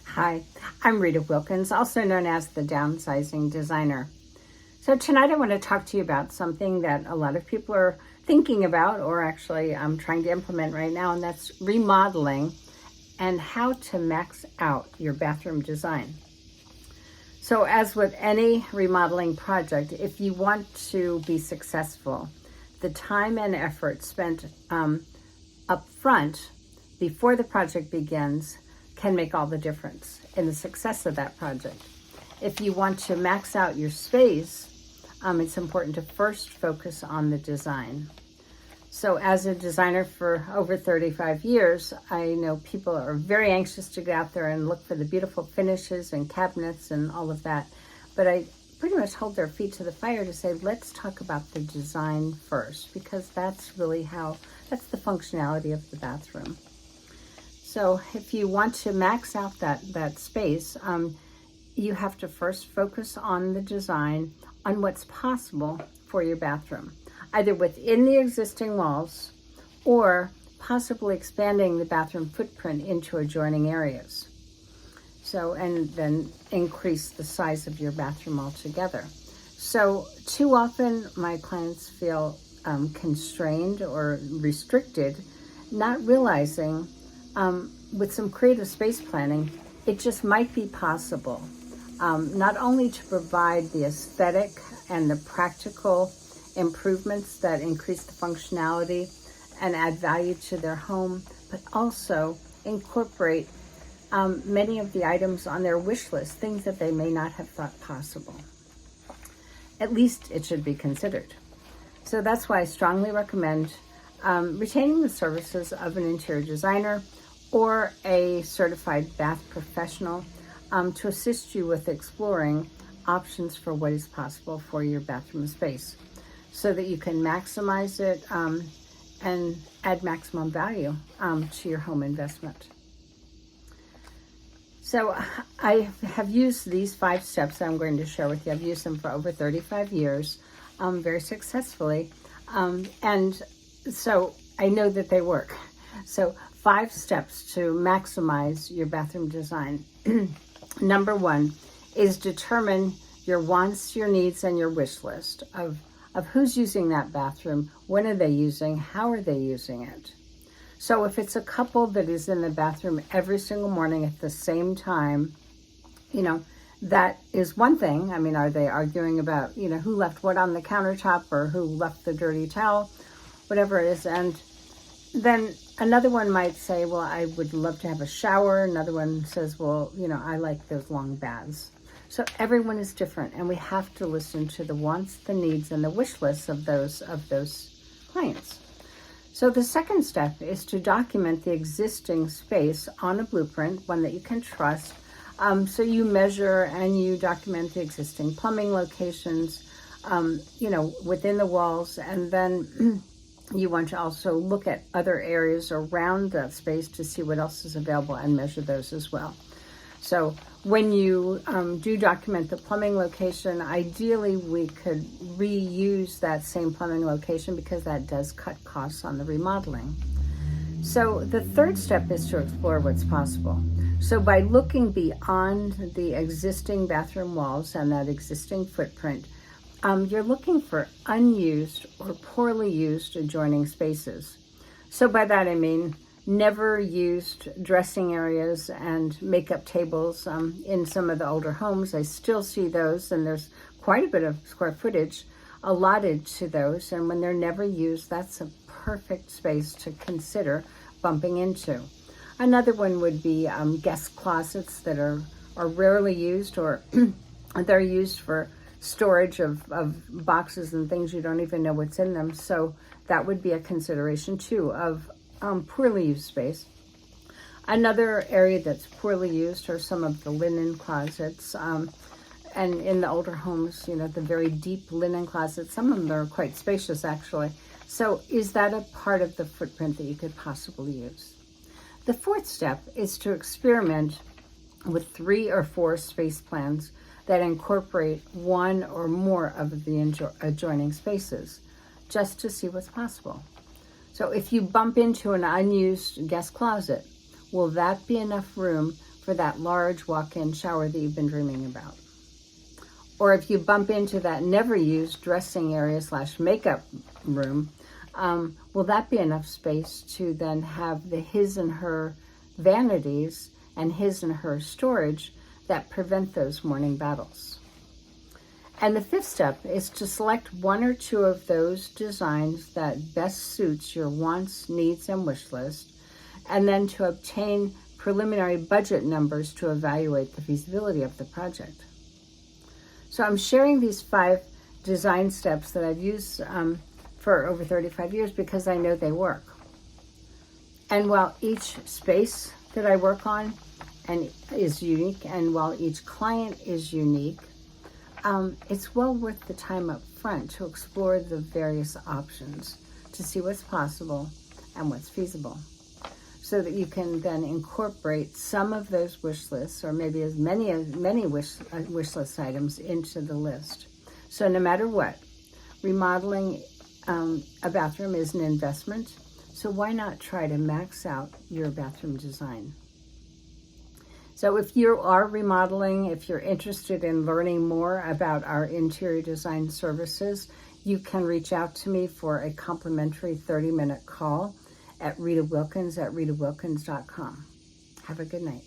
Hi, I'm Rita Wilkins, also known as the Downsizing Designer. So tonight I want to talk to you about something that a lot of people are thinking about, or actually I'm trying to implement right now, and that's remodeling and how to max out your bathroom design. So as with any remodeling project, if you want to be successful, the time and effort spent up front before the project begins can make all the difference in the success of that project. If you want to max out your space, it's important to first focus on the design. So as a designer for over 35 years, I know people are very anxious to get out there and look for the beautiful finishes and cabinets and all of that. But I pretty much hold their feet to the fire to say, let's talk about the design first, because that's the functionality of the bathroom. So if you want to max out that space, you have to first focus on the design, on what's possible for your bathroom, either within the existing walls or possibly expanding the bathroom footprint into adjoining areas. So, and then increase the size of your bathroom altogether. So too often my clients feel constrained or restricted, not realizing with some creative space planning, it just might be possible not only to provide the aesthetic and the practical improvements that increase the functionality and add value to their home, but also incorporate many of the items on their wish list, things that they may not have thought possible. At least it should be considered. So that's why I strongly recommend retaining the services of an interior designer or a certified bath professional to assist you with exploring options for what is possible for your bathroom space so that you can maximize it and add maximum value to your home investment. So I have used these 5 steps that I'm going to share with you. I've used them for over 35 years very successfully. And so I know that they work. So 5 steps to maximize your bathroom design. Number 1 is determine your wants, your needs, and your wish list of who's using that bathroom, when are they using, how are they using it. So if it's a couple that is in the bathroom every single morning at the same time, that is one thing. I mean, are they arguing about, who left what on the countertop or who left the dirty towel, whatever it is. And then another one might say, well, I would love to have a shower. Another one says, well, I like those long baths. So everyone is different, and we have to listen to the wants, the needs, and the wish lists of those clients. So the second step is to document the existing space on a blueprint, one that you can trust. So you measure and you document the existing plumbing locations, within the walls, and then you want to also look at other areas around that space to see what else is available and measure those as well. So when you do document the plumbing location, ideally we could reuse that same plumbing location because that does cut costs on the remodeling. So the third step is to explore what's possible. So by looking beyond the existing bathroom walls and that existing footprint, you're looking for unused or poorly used adjoining spaces. So by that I mean never used dressing areas and makeup tables in some of the older homes. I still see those, and there's quite a bit of square footage allotted to those. And when they're never used, that's a perfect space to consider bumping into. Another one would be guest closets that are rarely used, or they're used for storage of boxes and things you don't even know what's in them. So that would be a consideration too of poorly used space. Another area that's poorly used are some of the linen closets. And in the older homes, the very deep linen closets, some of them are quite spacious actually. So is that a part of the footprint that you could possibly use? The fourth step is to experiment with 3 or 4 space plans that incorporate one or more of the adjoining spaces, just to see what's possible. So if you bump into an unused guest closet, will that be enough room for that large walk-in shower that you've been dreaming about. Or if you bump into that never used dressing area / makeup room, will that be enough space to then have the his and her vanities and his and her storage that prevent those morning battles? And the fifth step is to select one or two of those designs that best suits your wants, needs, and wish list, and then to obtain preliminary budget numbers to evaluate the feasibility of the project. So I'm sharing these 5 design steps that I've used for over 35 years because I know they work. And while each space that I work on is unique, and while each client is unique, it's well worth the time up front to explore the various options to see what's possible and what's feasible, so that you can then incorporate some of those wish lists, or maybe as many wish list items into the list. So no matter what, remodeling a bathroom is an investment, so why not try to max out your bathroom design? So if you are remodeling, if you're interested in learning more about our interior design services, you can reach out to me for a complimentary 30-minute call at Rita Wilkins at ritawilkins.com. Have a good night.